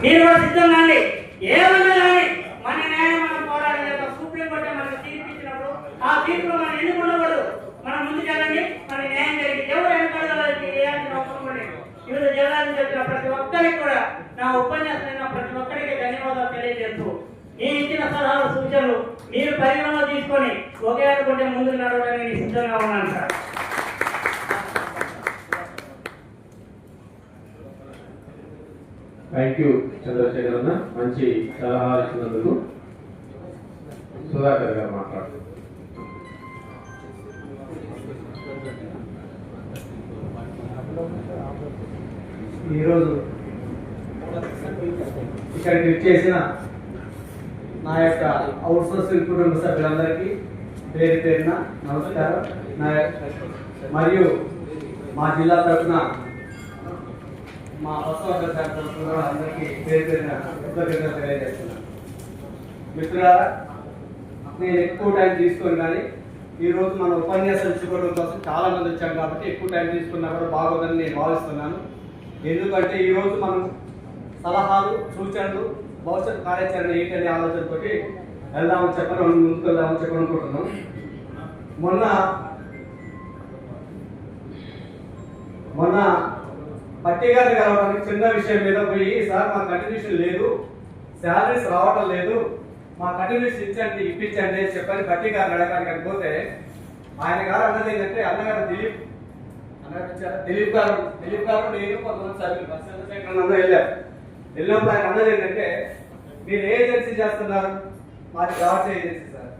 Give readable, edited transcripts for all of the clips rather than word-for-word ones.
మీరు కూడా సిద్ధంగా అండి. ఏమన్నా కానీ మన న్యాయం మనం పోరాడలేదు. సుప్రీంకోర్టు మనకు తీర్పు ఇచ్చినప్పుడు ఆ తీర్పులో మనం ఎందుకు ఉండకూడదు? మనం ముందుకు వెళ్ళండి, మన న్యాయం జరిగి ఎవరు వెనకాడగలకి వేయాల్సిన అవసరం లేదు. వివిధ జిల్లాలకు చెప్పిన ప్రతి ఒక్కరికి కూడా నా ఉపన్యాసం ప్రతి ఒక్కరికి ధన్యవాదాలు తెలియజేస్తూ ఈ ఇచ్చిన సలహాలు సూచనలు మీరు పరిగణలో తీసుకొని ఒకే అనుకుంటే ముందుకు నడవడానికి సిద్ధంగా ఉన్నాను సార్. థ్యాంక్ యూ చంద్రశేఖర్ అన్న, మంచి సలహా ఇచ్చినందుకు. సుధాకర్ గారు మాట్లాడుతున్నారు. ఈరోజు ఇక్కడికి వచ్చేసిన నా యొక్క అవుట్సోర్సింగ్ కుటుంబ సభ్యులందరికీ పేరు పేరున నమస్కారం. మరియు మా జిల్లా తరఫున మా బసవర్గ తరఫున అందరికీ పేరు పేరున కృతజ్ఞతలు తెలియజేస్తున్నాను. మిత్రులారా, నేను ఎక్కువ టైం తీసుకోను, కానీ ఈరోజు మన ఉపన్యాసాలు ఇచ్చుకోవడం కోసం చాలా మంది వచ్చాం కాబట్టి ఎక్కువ టైం తీసుకున్నా కూడా బాగోదని నేను భావిస్తున్నాను. ఎందుకంటే ఈరోజు మనం సలహాలు సూచనలు భవిష్యత్ కార్యాచరణ ఏంటనే ఆలోచనతో వెళ్దామని చెప్పని ముందుకు వెళ్దామని చెప్పనుకుంటున్నాం. మొన్న పట్టి గారిని కలవడానికి చిన్న విషయం మీద పోయి, సార్ మా కంటిన్యూషన్ లేదు, శాలరీస్ రావటం లేదు, మా కంటిన్యూషన్ ఇప్పించండి అని చెప్పని పట్టి గారిని అడగడానికి పోతే ఆయన గారు అన్నది ఏంటంటే, అన్నగారు దిలీప్ గారు నేను కొంతమంది సభ్యులు వెళ్ళినప్పుడు ఆయన అన్నది ఏంటంటే, మీరు ఏ ఏజెన్సీ చేస్తున్నారు? మాది Gods agency sir.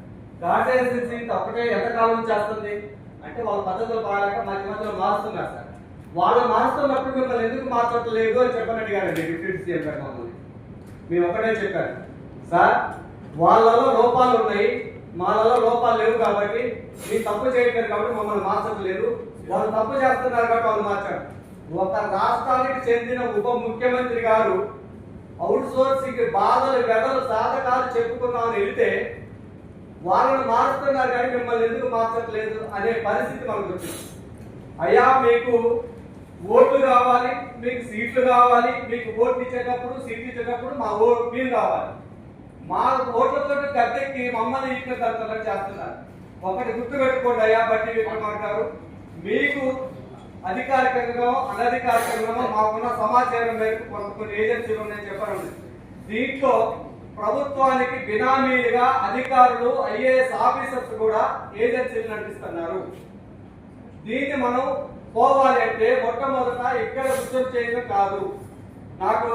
Gods agency ఒక్కటే ఎంతకాలం చేస్తుంది అంటే వాళ్ళ పద్ధతులు బాగాలేక మధ్య మధ్యలో మారుస్తున్నారు సార్. వాళ్ళు మారుస్తున్నప్పుడు మిమ్మల్ని ఎందుకు మార్చట్లేదు అని చెప్పని అడిగారండి డిప్యూటీ సీఎం గారు మమ్మల్ని. మేము ఒకటే చెప్పాను, సార్ వాళ్ళలో లోపాలు ఉన్నాయి, మాలలో లోపాలు లేవు కాబట్టి మీరు తప్పు చేయట్లేదు కాబట్టి మమ్మల్ని మార్చట్లేదు. వాళ్ళు తప్పు చేస్తున్నారు కాబట్టి వాళ్ళు మార్చారు. ఒక రాష్ట్రానికి చెందిన ఉప ముఖ్యమంత్రి గారు అవుట్ సోర్సింగ్ బాధలు వెదలు సాధకాలు చెప్పుకున్నామని వెళితే వాళ్ళని మారుస్తున్నారు కానీ మిమ్మల్ని ఎందుకు మార్చట్లేదు అనే పరిస్థితి మనకు వచ్చింది. అయ్యా, మీకు ఓట్లు కావాలి, మీకు సీట్లు కావాలి, మీకు ఓట్లు ఇచ్చేటప్పుడు సీట్లు ఇచ్చేటప్పుడు మా మీరు కావాలి. మా ఓట్లతో గద్దెక్కి మమ్మల్ని ఇచ్చిన తరగతి చేస్తున్నారు. ఒకటి గుర్తుపెట్టుకోండి అయ్యా బట్టి విక్రమార్గారు, మీకు అధికారికంగా అనధికారికంగా మాకున్న సమాచారం మేరకు కొన్ని ఏజెన్సీలు ఉన్నాయని చెప్పారు. దీంట్లో ప్రభుత్వానికి బినామీలుగా అధికారులు ఐఏఎస్ ఆఫీసర్స్ కూడా ఏజెన్సీలు నడిపిస్తున్నారు. దీన్ని మనం పోవాలి అంటే మొట్టమొదట ఇక్కడ ఉద్యోగం చేయడం కాదు. నాకు